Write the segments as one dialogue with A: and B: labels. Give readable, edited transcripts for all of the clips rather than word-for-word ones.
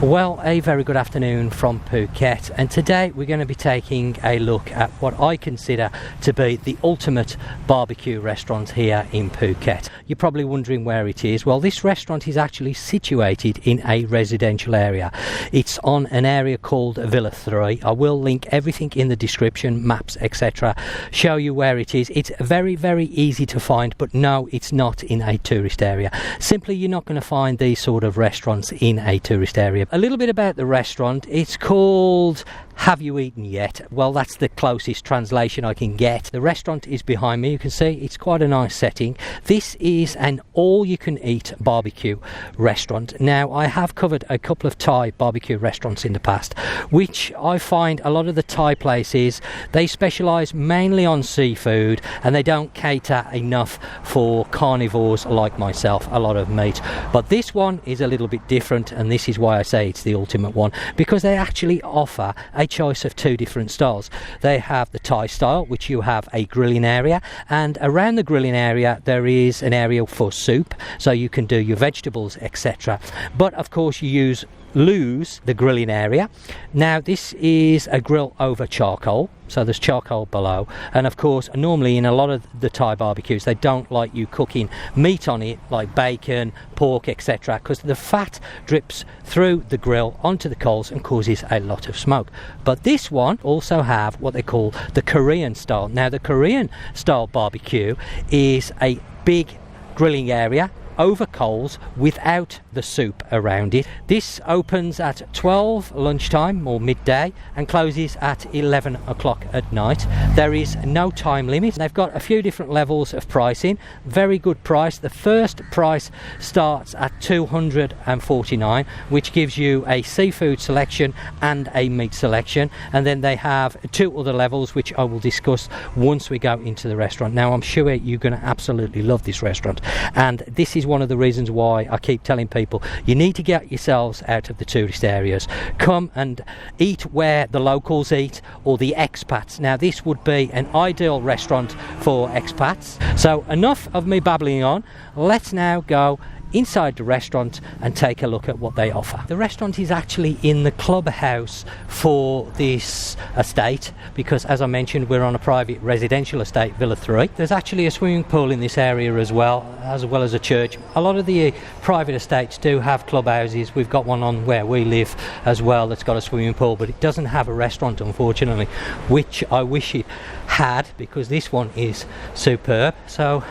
A: Well, a very good afternoon from Phuket, and today we're going to be taking a look at what I consider to be the ultimate barbecue restaurant here in Phuket. You're probably wondering where it is. Well, this restaurant is actually situated in a residential area. It's on an area called Villa 3. I will link everything in the description, maps, etc. Show you where it is. It's very, very easy to find, but no, it's not in a tourist area. Simply, you're not going to find these sort of restaurants in a tourist area. A little bit about the restaurant. It's called Have You Eaten Yet? Well, that's the closest translation I can get. The restaurant is behind me. You can see it's quite a nice setting. This is an all-you-can-eat barbecue restaurant. Now, I have covered a couple of Thai barbecue restaurants in the past, which I find a lot of the Thai places, they specialise mainly on seafood and they don't cater enough for carnivores like myself, a lot of meat. But this one is a little bit different, and this is why I say it's the ultimate one, because they actually offer a choice of two different styles. They have the Thai style, which you have a grilling area, and around the grilling area there is an area for soup, so you can do your vegetables, etc. But of course you lose the grilling area. Now, this is a grill over charcoal, so there's charcoal below, and of course normally in a lot of the Thai barbecues they don't like you cooking meat on it like bacon, pork, etc., because the fat drips through the grill onto the coals and causes a lot of smoke. But this one also have what they call the Korean style. Now, the Korean style barbecue is a big grilling area over coals without the soup around it. This opens at 12 lunchtime or midday and closes at 11 o'clock at night. There is no time limit. They've got a few different levels of pricing. Very good price. The first price starts at 249, which gives you a seafood selection and a meat selection, and then they have two other levels which I will discuss once we go into the restaurant. Now, I'm sure you're going to absolutely love this restaurant, and this is one of the reasons why I keep telling people you need to get yourselves out of the tourist areas. Come and eat where the locals eat, or the expats. Now, this would be an ideal restaurant for expats. So enough of me babbling on. Let's now go inside the restaurant and take a look at what they offer. The restaurant is actually in the clubhouse for this estate, because as I mentioned, we're on a private residential estate, Villa 3. There's actually a swimming pool in this area as well as a church. A lot of the private estates do have clubhouses. We've got one on where we live as well that's got a swimming pool, but it doesn't have a restaurant, unfortunately, which I wish it had, because this one is superb. So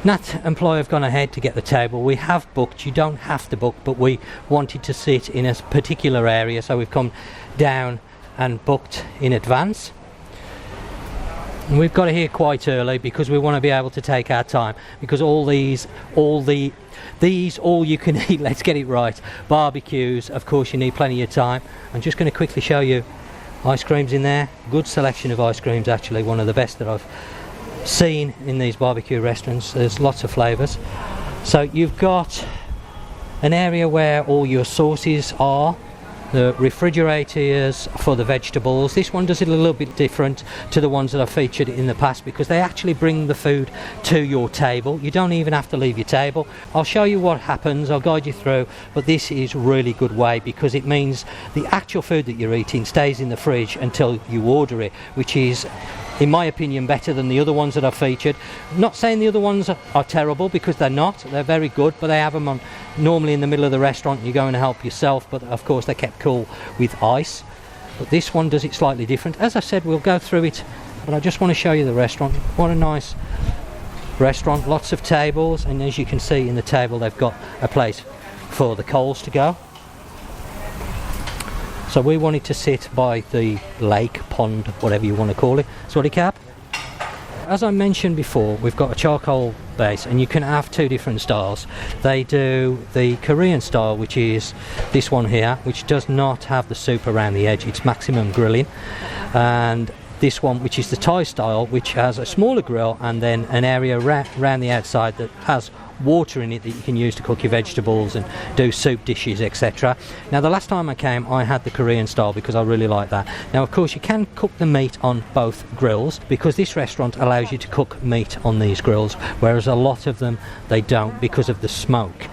A: Nat and Ploy have gone ahead to get the table. We have booked. You don't have to book, but we wanted to sit in a particular area, so we've come down and booked in advance. And we've got here quite early because we want to be able to take our time, because all you can eat, let's get it right, barbecues, of course you need plenty of time. I'm just going to quickly show you ice creams in there. Good selection of ice creams, actually one of the best that I've seen in these barbecue restaurants. There's lots of flavours. So you've got an area where all your sauces are, the refrigerators for the vegetables. This one does it a little bit different to the ones that I've featured in the past, because they actually bring the food to your table. You don't even have to leave your table. I'll show you what happens, I'll guide you through, but this is a really good way, because it means the actual food that you're eating stays in the fridge until you order it, which is, in my opinion, better than the other ones that I've featured. I'm not saying the other ones are terrible, because they're not. They're very good, but they have them on normally in the middle of the restaurant. You go and help yourself, but of course they're kept cool with ice. But this one does it slightly different. As I said, we'll go through it, but I just want to show you the restaurant. What a nice restaurant. Lots of tables, and as you can see in the table they've got a place for the coals to go. So we wanted to sit by the lake, pond, whatever you want to call it. Sorry, Cap. As I mentioned before, we've got a charcoal base, and you can have two different styles. They do the Korean style, which is this one here, which does not have the soup around the edge. It's maximum grilling. And this one, which is the Thai style, which has a smaller grill and then an area around the outside that has water in it that you can use to cook your vegetables and do soup dishes, etc. Now, the last time I came, I had the Korean style because I really like that. Now, of course, you can cook the meat on both grills, because this restaurant allows you to cook meat on these grills, whereas a lot of them they don't, because of the smoke.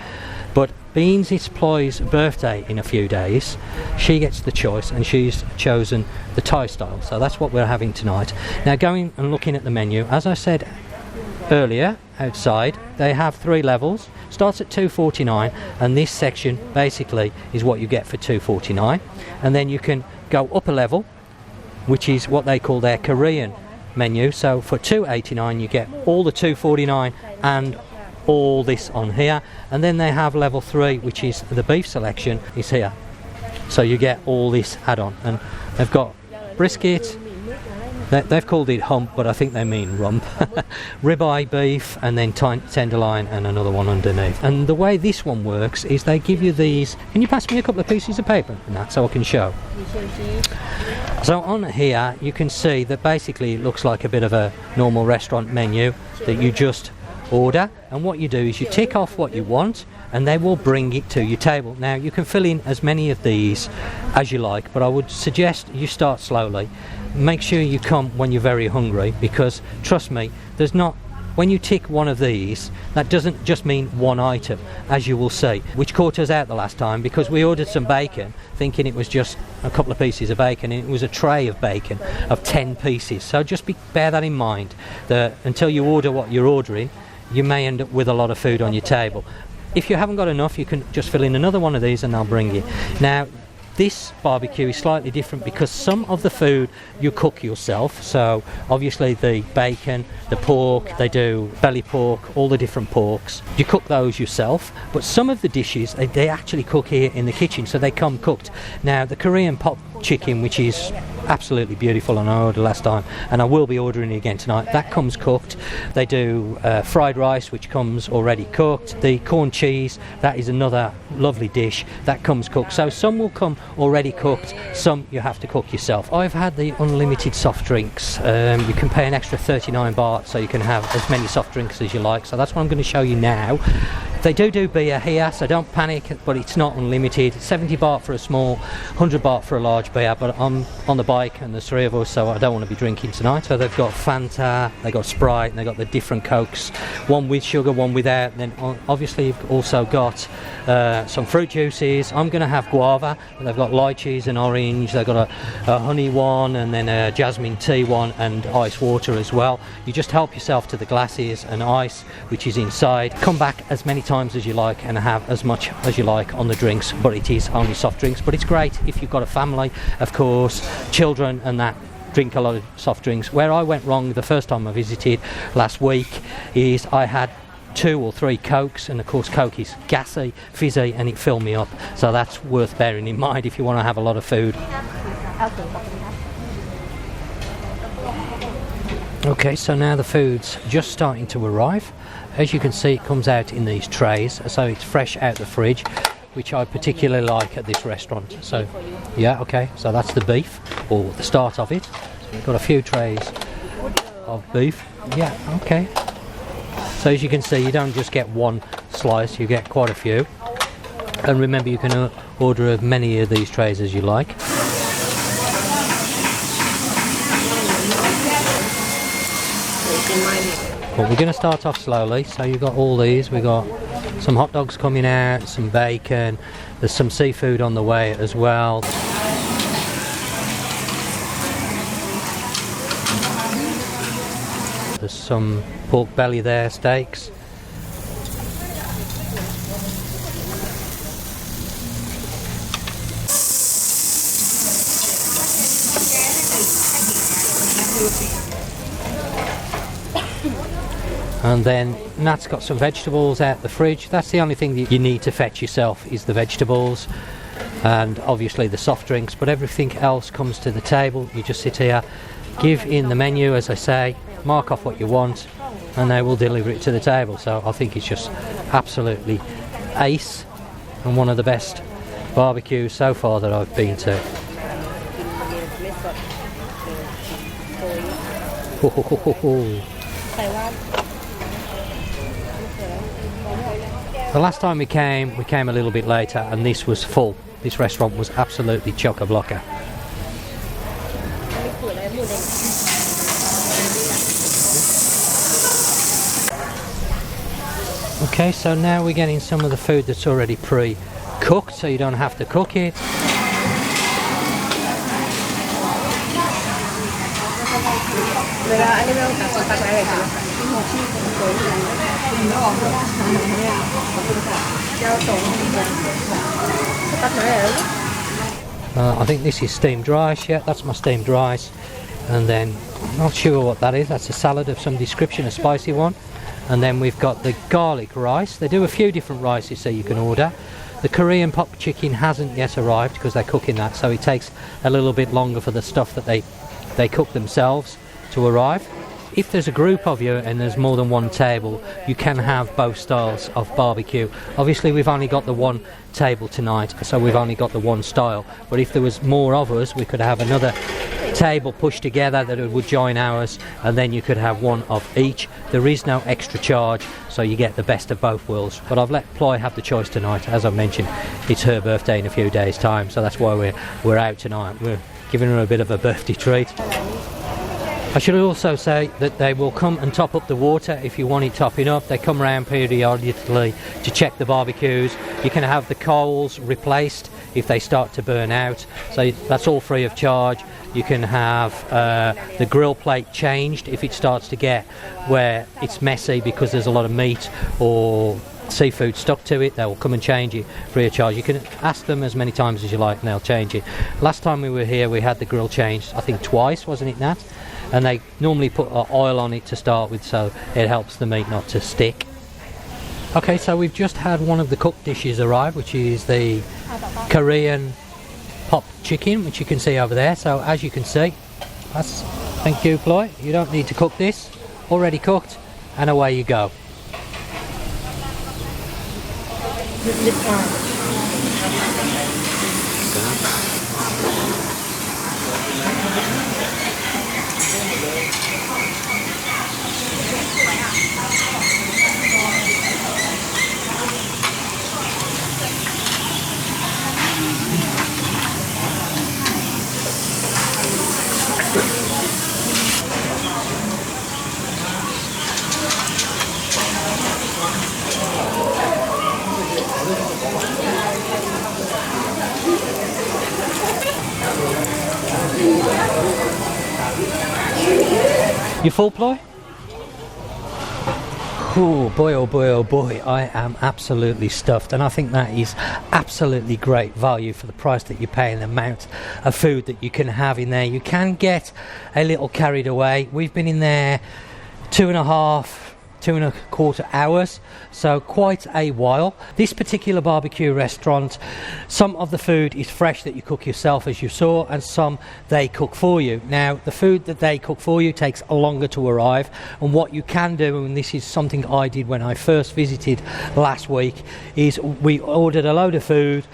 A: But being it's Ploy's birthday in a few days, she gets the choice and she's chosen the Thai style, so that's what we're having tonight. Now, going and looking at the menu, as I said earlier, outside they have 3 levels, starts at $2.49, and this section basically is what you get for $2.49, and then you can go up a level, which is what they call their Korean menu. So for $2.89 you get all the $2.49 and all this on here, and then they have level 3, which is the beef selection is here, so you get all this add-on, and they've got brisket, they've called it hump, but I think they mean rump, ribeye beef, and then tenderloin and another one underneath. And the way this one works is they give you these. Can you pass me a couple of pieces of paper and that so I can show? So on here you can see that basically it looks like a bit of a normal restaurant menu that you just order, and what you do is you tick off what you want and they will bring it to your table. Now, you can fill in as many of these as you like, but I would suggest you start slowly. Make sure you come when you're very hungry, because trust me, there's not, when you tick one of these, that doesn't just mean one item, as you will see, which caught us out the last time, because we ordered some bacon thinking it was just a couple of pieces of bacon, and it was a tray of bacon of 10 pieces. So just bear that in mind, that until you order what you're ordering, you may end up with a lot of food on your table. If you haven't got enough, you can just fill in another one of these and they'll bring you. Now, this barbecue is slightly different because some of the food you cook yourself. So obviously the bacon, the pork, they do belly pork, all the different porks. You cook those yourself, but some of the dishes they actually cook here in the kitchen, so they come cooked. Now, the Korean pot chicken, which is absolutely beautiful, and I ordered last time and I will be ordering it again tonight, that comes cooked. They do fried rice, which comes already cooked. The corn cheese, that is another lovely dish that comes cooked. So some will come already cooked, some you have to cook yourself. I've had the unlimited soft drinks. You can pay an extra 39 baht, so you can have as many soft drinks as you like, so that's what I'm going to show you now. They do beer here, so don't panic, but it's not unlimited. 70 baht for a small, 100 baht for a large beer, but I'm on the bike and there's 3 of us, so I don't want to be drinking tonight. So they've got Fanta, they've got Sprite, and they've got the different Cokes, one with sugar, one without. And then obviously you've also got some fruit juices. I'm going to have guava, and they've got lychees and orange, they've got a honey one, and then a jasmine tea one, and ice water as well. You just help yourself to the glasses and ice, which is inside. Come back as many times as you like and have as much as you like on the drinks, but it is only soft drinks. But it's great if you've got a family, of course, children and that drink a lot of soft drinks. Where I went wrong the first time I visited last week is I had 2 or 3 Cokes, and of course Coke is gassy, fizzy, and it filled me up, so that's worth bearing in mind if you want to have a lot of food. Okay, so now the food's just starting to arrive. As you can see, it comes out in these trays, so it's fresh out the fridge, which I particularly like at this restaurant. So yeah, okay, so that's the beef, or the start of it. So we've got a few trays of beef. Yeah, okay. So as you can see, you don't just get one slice, you get quite a few. And remember, you can order as many of these trays as you like. But we're going to start off slowly. So you've got all these. We've got some hot dogs coming out, some bacon, there's some seafood on the way as well. There's some pork belly there, steaks. And then Nat's got some vegetables out the fridge. That's the only thing that you need to fetch yourself, is the vegetables and obviously the soft drinks, but everything else comes to the table. You just sit here, give in the menu, as I say, mark off what you want, and they will deliver it to the table. So I think it's just absolutely ace, and one of the best barbecues so far that I've been to. The last time we came a little bit later, and this was full. This restaurant was absolutely chock-a-blocker. Okay, so now we're getting some of the food that's already pre-cooked, so you don't have to cook it. I think this is steamed rice. Yeah, that's my steamed rice. And then, not sure what that is. That's a salad of some description, a spicy one. And then we've got the garlic rice. They do a few different rices so you can order. The Korean pop chicken hasn't yet arrived because they're cooking that, so it takes a little bit longer for the stuff that they cook themselves to arrive. If there's a group of you and there's more than one table, you can have both styles of barbecue. Obviously we've only got the one table tonight, so we've only got the one style, but if there was more of us, we could have another table pushed together that it would join ours, and then you could have one of each. There is no extra charge, so you get the best of both worlds. But I've let Ploy have the choice tonight. As I mentioned, it's her birthday in a few days' time, so that's why we're out tonight. We're giving her a bit of a birthday treat. I should also say that they will come and top up the water if you want it topping up. They come around periodically to check the barbecues. You can have the coals replaced if they start to burn out, so that's all free of charge. You can have the grill plate changed if it starts to get where it's messy because there's a lot of meat or seafood stuck to it. They'll come and change it free of charge. You can ask them as many times as you like and they'll change it. Last time we were here we had the grill changed, I think twice, wasn't it, Nat? And they normally put oil on it to start with, so it helps the meat not to stick. Okay, so we've just had one of the cooked dishes arrive, which is the Korean pop chicken, which you can see over there. So as you can see, that's, thank you Ploy, you don't need to cook this, already cooked, and away you go. You full, Ploy? Oh boy, oh boy, oh boy, I am absolutely stuffed, and I think that is absolutely great value for the price that you pay and the amount of food that you can have in there. You can get a little carried away. We've been in there 2.25 hours, so quite a while. This particular barbecue restaurant, some of the food is fresh that you cook yourself, as you saw, and some they cook for you. Now the food that they cook for you takes longer to arrive, and what you can do, and this is something I did when I first visited last week, is we ordered a load of food.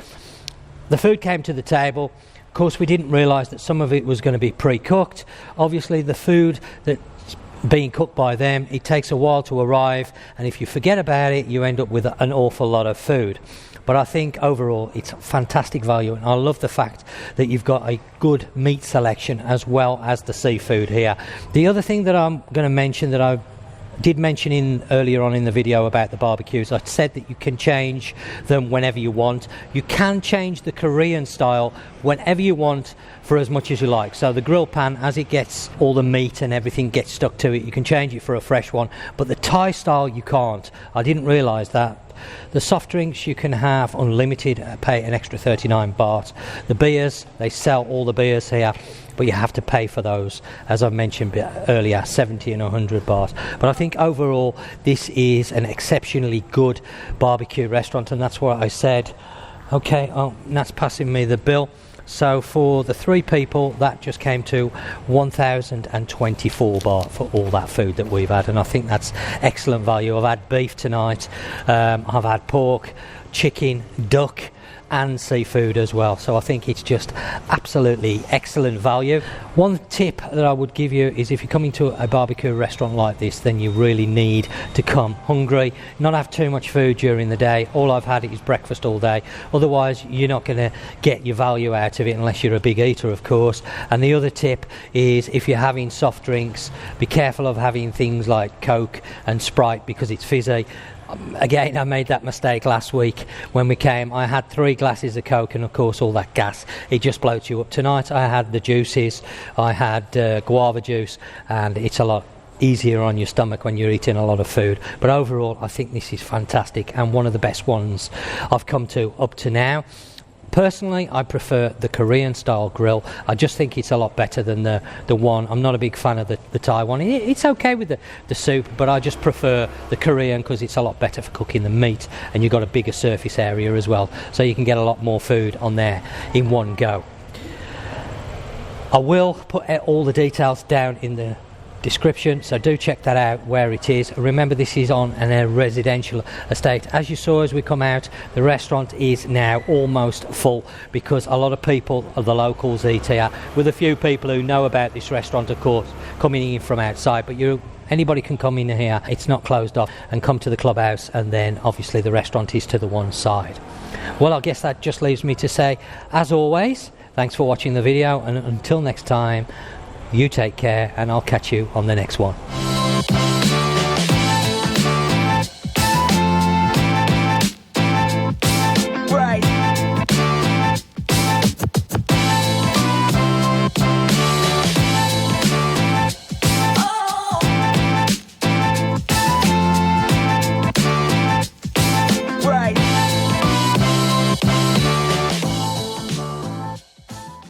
A: The food came to the table. Of course we didn't realise that some of it was going to be pre-cooked. Obviously the food that being cooked by them, it takes a while to arrive, and if you forget about it you end up with an awful lot of food. But I think overall it's fantastic value, and I love the fact that you've got a good meat selection as well as the seafood here. The other thing that I'm going to mention, that I did mention earlier on in the video about the barbecues, I said that you can change them whenever you want. You can change the Korean style whenever you want for as much as you like. So the grill pan, as it gets all the meat and everything gets stuck to it, you can change it for a fresh one, but the Thai style you can't. I didn't realise that. The soft drinks you can have unlimited, pay an extra 39 baht. The beers, they sell all the beers here, but you have to pay for those, as I mentioned earlier, 70 and 100 baht. But I think overall this is an exceptionally good barbecue restaurant, and that's what I said. Okay, that's passing me the bill. So for the 3 people, that just came to 1,024 baht for all that food that we've had, and I think that's excellent value. I've had beef tonight, I've had pork, chicken, duck and seafood as well, so I think it's just absolutely excellent value. One tip that I would give you is, if you're coming to a barbecue restaurant like this, then you really need to come hungry, not have too much food during the day. All I've had is breakfast all day, otherwise you're not going to get your value out of it unless you're a big eater, of course. And the other tip is, if you're having soft drinks, be careful of having things like Coke and Sprite because it's fizzy. Again, I made that mistake last week when we came. I had 3 glasses of Coke, and of course all that gas, it just bloats you up. Tonight I had the juices, I had guava juice, and it's a lot easier on your stomach when you're eating a lot of food. But overall, I think this is fantastic and one of the best ones I've come to up to now. Personally, I prefer the Korean style grill. I just think it's a lot better than the one. I'm not a big fan of the Thai one. It's okay with the soup, but I just prefer the Korean because it's a lot better for cooking the meat, and you've got a bigger surface area as well, so you can get a lot more food on there in one go. I will put all the details down in the description, so do check that out where it is. Remember, this is on a residential estate. As you saw as we come out, the restaurant is now almost full because a lot of people, the locals, eat here, with a few people who know about this restaurant, of course, coming in from outside. But anybody can come in here, it's not closed off, and come to the clubhouse, and then obviously the restaurant is to the one side. Well, I guess that just leaves me to say, as always, thanks for watching the video, and until next time, you take care, and I'll catch you on the next one.